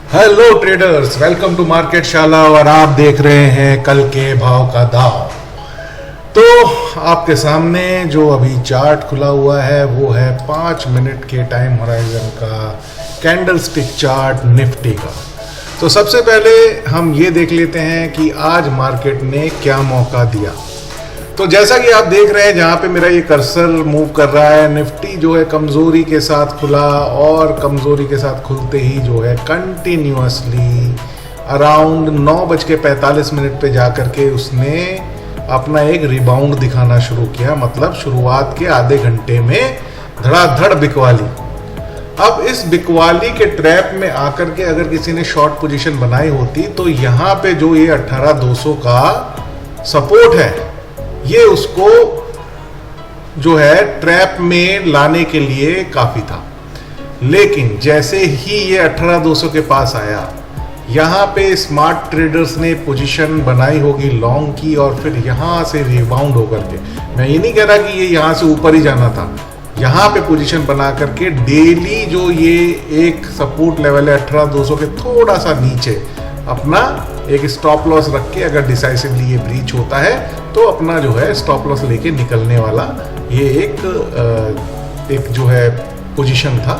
Hello traders, welcome to Market Shala और आप देख रहे हैं कल के भाव का दाव। तो आपके सामने जो अभी चार्ट खुला हुआ है वो है 5 मिनट के टाइम होराइजन का कैंडल स्टिक चार्ट निफ्टी का। तो सबसे पहले हम ये देख लेते हैं कि आज मार्केट ने क्या मौका दिया। तो जैसा कि आप देख रहे हैं, जहाँ पे मेरा ये कर्सर मूव कर रहा है, निफ्टी जो है कमज़ोरी के साथ खुला और कमज़ोरी के साथ खुलते ही जो है कंटिन्यूसली अराउंड 9:45 पे जा कर के उसने अपना एक रिबाउंड दिखाना शुरू किया। मतलब शुरुआत के आधे घंटे में धड़ाधड़ बिकवाली। अब इस बिकवाली के ट्रैप में आकर के अगर किसी ने शॉर्ट पोजीशन बनाई होती तो यहाँ पे जो ये 18,200 का सपोर्ट है ये उसको जो है ट्रैप में लाने के लिए काफी था। लेकिन जैसे ही ये 18,200 के पास आया, यहाँ पे स्मार्ट ट्रेडर्स ने पोजीशन बनाई होगी लॉन्ग की और फिर यहाँ से रिबाउंड होकर के, मैं ये नहीं कह रहा कि ये यहाँ से ऊपर ही जाना था, यहाँ पे पोजीशन बना करके डेली जो ये एक सपोर्ट लेवल है 18,200 के थोड़ा सा नीचे अपना एक स्टॉप लॉस रख के अगर डिसाइसिवली ये ब्रीच होता है तो अपना जो है स्टॉप लॉस लेके निकलने वाला ये एक जो है पोजीशन था।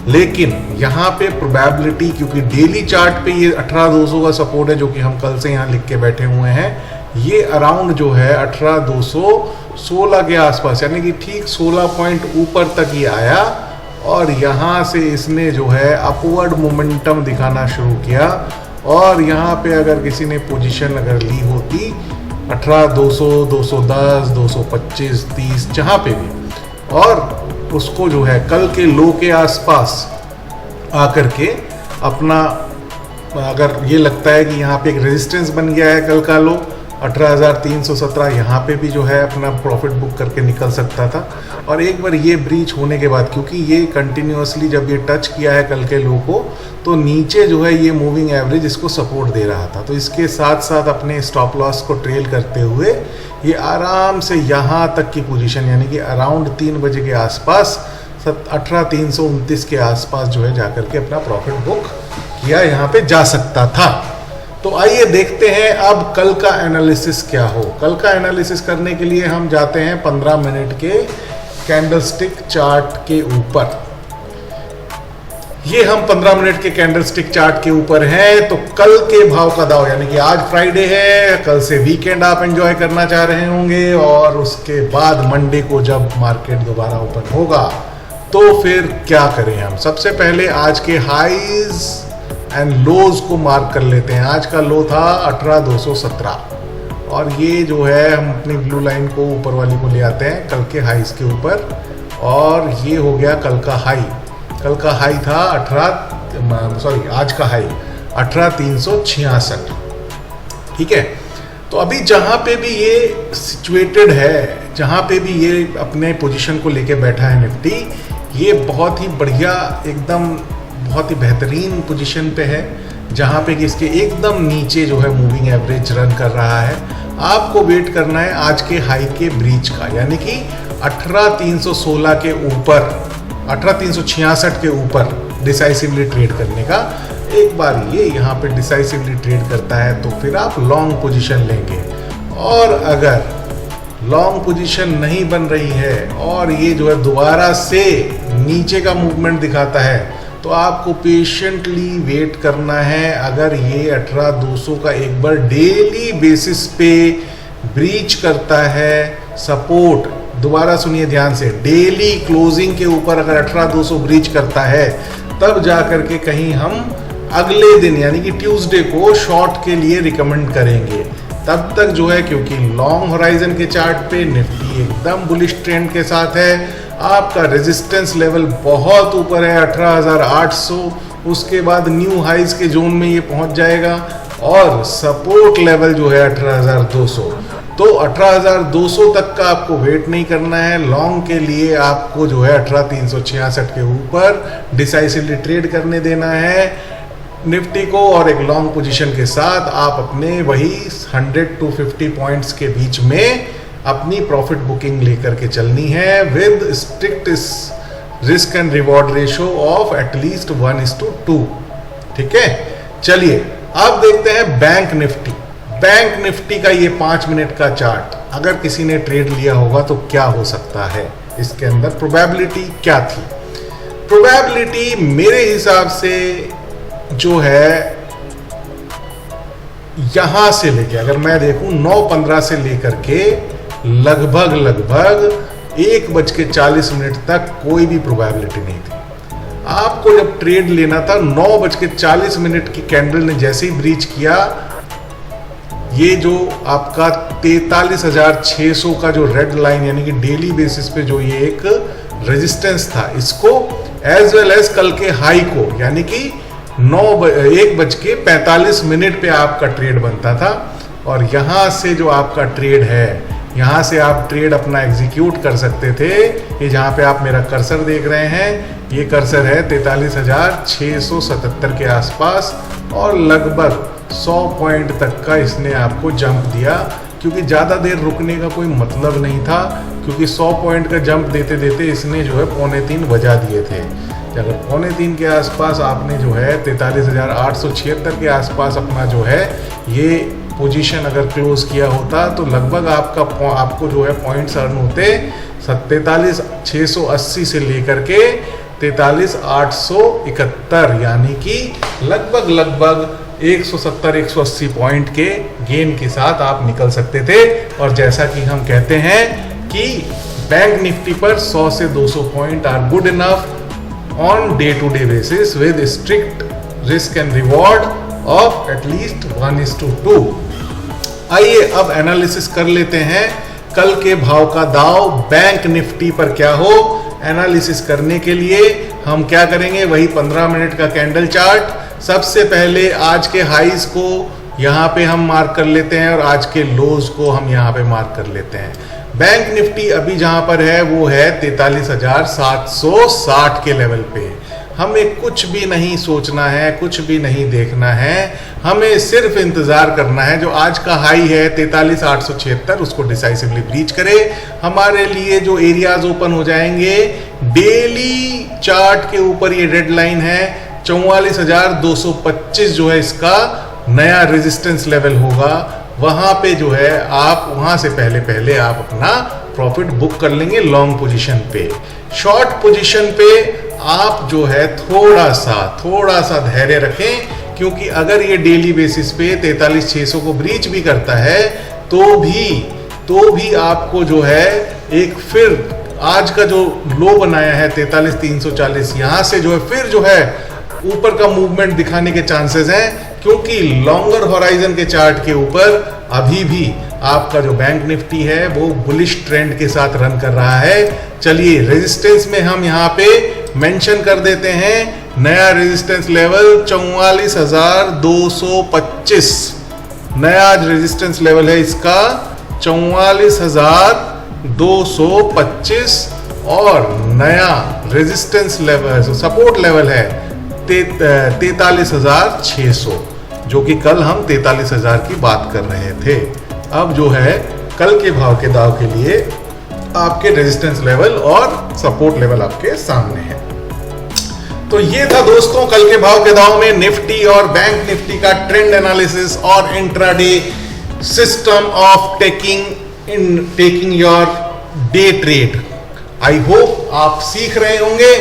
लेकिन यहाँ पे प्रोबेबिलिटी, क्योंकि डेली चार्ट पे ये 18,200 का सपोर्ट है जो कि हम कल से यहाँ लिख के बैठे हुए हैं, ये अराउंड जो है 18,216 के आसपास, यानी कि ठीक 16 पॉइंट ऊपर तक ये आया और यहाँ से इसने जो है अपवर्ड मोमेंटम दिखाना शुरू किया। और यहाँ पे अगर किसी ने पोजीशन अगर ली होती 18,200, 210, 225, 30 जहाँ पे भी, और उसको जो है कल के लो के आसपास आकर के अपना, अगर ये लगता है कि यहाँ पे एक रेजिस्टेंस बन गया है कल का लो 18,317, यहाँ पे भी जो है अपना प्रॉफिट बुक करके निकल सकता था। और एक बार ये ब्रीच होने के बाद, क्योंकि ये कंटिन्यूसली जब ये टच किया है कल के लो को, तो नीचे जो है ये मूविंग एवरेज इसको सपोर्ट दे रहा था। तो इसके साथ साथ अपने स्टॉप लॉस को ट्रेल करते हुए ये आराम से यहाँ तक की पोजीशन, यानी कि अराउंड 3 बजे के आसपास 18,329 के आसपास जो है जाकर के अपना प्रॉफिट बुक किया, यहाँ पे जा सकता था। तो आइए देखते हैं अब कल का एनालिसिस क्या हो। कल का एनालिसिस करने के लिए हम जाते हैं 15 मिनट के कैंडलस्टिक चार्ट के ऊपर। ये हम 15 मिनट के कैंडलस्टिक चार्ट के ऊपर हैं। तो कल के भाव का दाव, यानी कि आज फ्राइडे है, कल से वीकेंड आप एंजॉय करना चाह रहे होंगे और उसके बाद मंडे को जब मार्केट दोबारा ओपन होगा तो फिर क्या करें हम। सबसे पहले आज के हाईज एंड लोज को मार्क कर लेते हैं। आज का लो था 18,217 और ये जो है हम अपनी ब्लू लाइन को ऊपर वाली को ले आते हैं कल के हाईज के ऊपर, और ये हो गया कल का हाई। कल का हाई था आज का हाई 18,366। ठीक है, तो अभी जहाँ पे भी ये सिचुएटेड है, जहाँ पे भी ये अपने पोजीशन को लेके बैठा है निफ्टी, ये बहुत ही बढ़िया, एकदम बहुत ही बेहतरीन पोजीशन पे है, जहाँ पे कि इसके एकदम नीचे जो है मूविंग एवरेज रन कर रहा है। आपको वेट करना है आज के हाई के ब्रीच का, यानी कि 18,316 के ऊपर, 18,366 के ऊपर डिसाइसिवली ट्रेड करने का। एक बार ये यहाँ पे डिसाइसिवली ट्रेड करता है तो फिर आप लॉन्ग पोजीशन लेंगे, और अगर लॉन्ग पोजीशन नहीं बन रही है और ये जो है दोबारा से नीचे का मूवमेंट दिखाता है तो आपको पेशेंटली वेट करना है। अगर ये 18,200 का एक बार डेली बेसिस पे ब्रीच करता है सपोर्ट, दोबारा सुनिए ध्यान से, डेली क्लोजिंग के ऊपर अगर 18,200 ब्रीच करता है तब जाकर के कहीं हम अगले दिन यानी कि ट्यूसडे को शॉर्ट के लिए रिकमेंड करेंगे। तब तक जो है, क्योंकि लॉन्ग होराइजन के चार्ट पे निफ्टी एकदम बुलिश ट्रेंड के साथ है, आपका रेजिस्टेंस लेवल बहुत ऊपर है 18,800, उसके बाद न्यू हाइज के जोन में ये पहुंच जाएगा, और सपोर्ट लेवल जो है 18,200। तो 18,200 तक का आपको वेट नहीं करना है। लॉन्ग के लिए आपको जो है 18,366 के ऊपर डिसाइसिवली ट्रेड करने देना है निफ्टी को, और एक लॉन्ग पोजीशन के साथ आप अपने वही 100 to 50 पॉइंट्स के बीच में अपनी प्रॉफिट बुकिंग लेकर के चलनी है with strict risk and reward ratio of at least 1:2। ठीक है, चलिए अब देखते हैं बैंक निफ्टी। बैंक निफ्टी का ये 5 मिनट का चार्ट, अगर किसी ने ट्रेड लिया होगा तो क्या हो सकता है, इसके अंदर प्रोबेबिलिटी क्या थी। प्रोबेबिलिटी मेरे हिसाब से जो है यहां से लेके, अगर मैं देखूं 9:15 से लेकर के लगभग 1:40 तक कोई भी प्रोबेबिलिटी नहीं थी। आपको जब ट्रेड लेना था 9:40 की कैंडल ने जैसे ही ब्रीच किया, ये जो आपका 43,600 का जो रेड लाइन यानी कि डेली बेसिस पे जो ये एक रेजिस्टेंस था, इसको एज वेल एज कल के हाई को यानी कि 1:45 पे आपका ट्रेड बनता था। और यहां से जो आपका ट्रेड है, यहां से आप ट्रेड अपना एग्जीक्यूट कर सकते थे। ये जहां पे आप मेरा कर्सर देख रहे हैं, ये कर्सर है 43,677 के आसपास और लगभग 100 पॉइंट तक का इसने आपको जंप दिया, क्योंकि ज़्यादा देर रुकने का कोई मतलब नहीं था, क्योंकि 100 पॉइंट का जंप देते देते इसने जो है 2:45 बजा दिए थे। अगर 2:45 के आसपास आपने जो है 43,876 के आसपास अपना जो है ये पोजीशन अगर क्लोज किया होता तो लगभग आपको जो है पॉइंट्स अर्न होते 43,680 से लेकर के 43,871, यानी कि लगभग 170-180 पॉइंट के गेन के साथ आप निकल सकते थे। और जैसा कि हम कहते हैं कि बैंक निफ्टी पर 100 से 200 point are good enough on day to day basis with strict risk and reward of at least 1:2। आइए अब एनालिसिस कर लेते हैं कल के भाव का दाव बैंक निफ्टी पर क्या हो। एनालिसिस करने के लिए हम क्या करेंगे, वही 15 मिनट का कैंडल चार्ट। सबसे पहले आज के हाईज को यहाँ पे हम मार्क कर लेते हैं और आज के लोज को हम यहाँ पे मार्क कर लेते हैं। बैंक निफ्टी अभी जहाँ पर है वो है 43,760 के लेवल पे। हमें कुछ भी नहीं सोचना है, कुछ भी नहीं देखना है, हमें सिर्फ इंतजार करना है। जो आज का हाई है 43,876 उसको डिसाइसिवली ब्रीच करे। हमारे लिए जो एरियाज ओपन हो जाएंगे, डेली चार्ट के ऊपर ये रेड लाइन है 44,225 जो है इसका नया रेजिस्टेंस लेवल होगा। वहां पे जो है आप वहां से पहले आप अपना प्रॉफिट बुक कर लेंगे लॉन्ग पोजीशन पे। शॉर्ट पोजीशन पे आप जो है थोड़ा सा धैर्य रखें, क्योंकि अगर ये डेली बेसिस पे 43,600 को ब्रीच भी करता है तो भी आपको जो है एक फिर आज का जो लो बनाया है 43,340, यहां से जो है फिर जो है ऊपर का मूवमेंट दिखाने के चांसेस हैं, क्योंकि लॉन्गर होराइजन के चार्ट के ऊपर अभी भी आपका जो बैंक निफ्टी है वो बुलिश ट्रेंड के साथ रन कर रहा है। चलिए रेजिस्टेंस में हम यहाँ पे मेंशन कर देते हैं नया रेजिस्टेंस लेवल 44,225। नया रेजिस्टेंस लेवल है इसका 44,225 और नया रेजिस्टेंस लेवल सपोर्ट लेवल है 43,600, जो कि कल हम 43,000 की बात कर रहे थे। अब जो है कल के भाव के दाव के लिए आपके रेजिस्टेंस लेवल और सपोर्ट लेवल आपके सामने है। तो ये था दोस्तों कल के भाव के दाव में निफ्टी और बैंक निफ्टी का ट्रेंड एनालिसिस और intraday system of taking your day trade. I hope आप सीख रहे होंगे,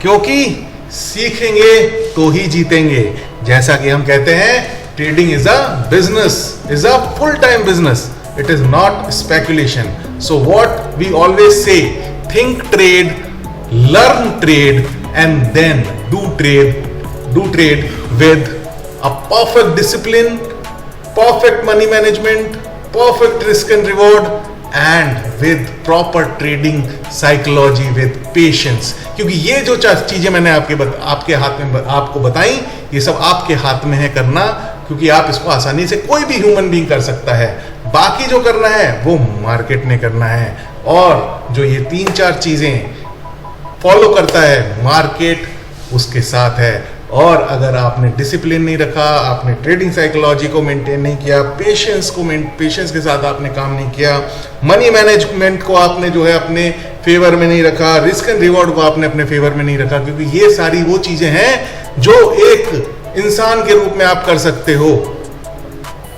क्योंकि सीखेंगे तो ही जीतेंगे। जैसा कि हम कहते हैं, trading is a business, is a full time business, it is not speculation. So what we always say, think trade, learn trade and then do trade with a perfect discipline, perfect money management, perfect risk and reward and with proper trading psychology with patience। क्योंकि ये जो चीजें मैंने आपके हाथ में आपको बताई, ये सब आपके हाथ में है करना, क्योंकि आप इसको आसानी से कोई भी ह्यूमन बीइंग कर सकता है। बाकी जो करना है वो मार्केट ने करना है, और जो ये 3-4 चीजें फॉलो करता है मार्केट उसके साथ है। और अगर आपने डिसिप्लिन नहीं रखा, आपने ट्रेडिंग साइकोलॉजी को मेंटेन नहीं किया, पेशेंस के साथ आपने काम नहीं किया, मनी मैनेजमेंट को आपने जो है अपने फेवर में नहीं रखा, रिस्क एंड रिवॉर्ड को आपने अपने फेवर में नहीं रखा, क्योंकि ये सारी वो चीजें हैं जो एक इंसान के रूप में आप कर सकते हो।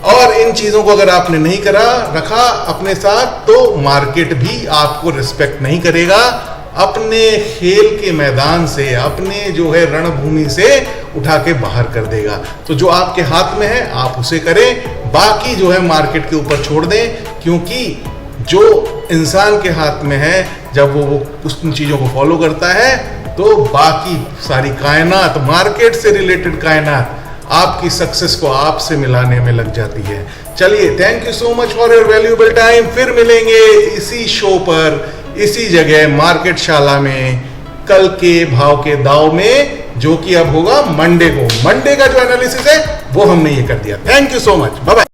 और इन चीजों को अगर आपने नहीं रखा अपने साथ, तो मार्केट भी आपको रिस्पेक्ट नहीं करेगा, अपने खेल के मैदान से, अपने जो है रणभूमि से उठा के बाहर कर देगा। तो जो आपके हाथ में है आप उसे करें, बाकी जो है मार्केट के ऊपर छोड़ दें, क्योंकि जो इंसान के हाथ में है, जब वो उन चीजों को फॉलो करता है, तो बाकी सारी कायनात, मार्केट से रिलेटेड कायनात आपकी सक्सेस को आपसे मिलाने में लग जाती है। चलिए, thank you so much for your valuable time. फिर मिलेंगे इसी शो पर, इसी जगह, मार्केट शाला में, कल के भाव के दाव में, जो कि अब होगा मंडे को। मंडे का जो एनालिसिस है वो हमने ये कर दिया। Thank you so much, bye bye.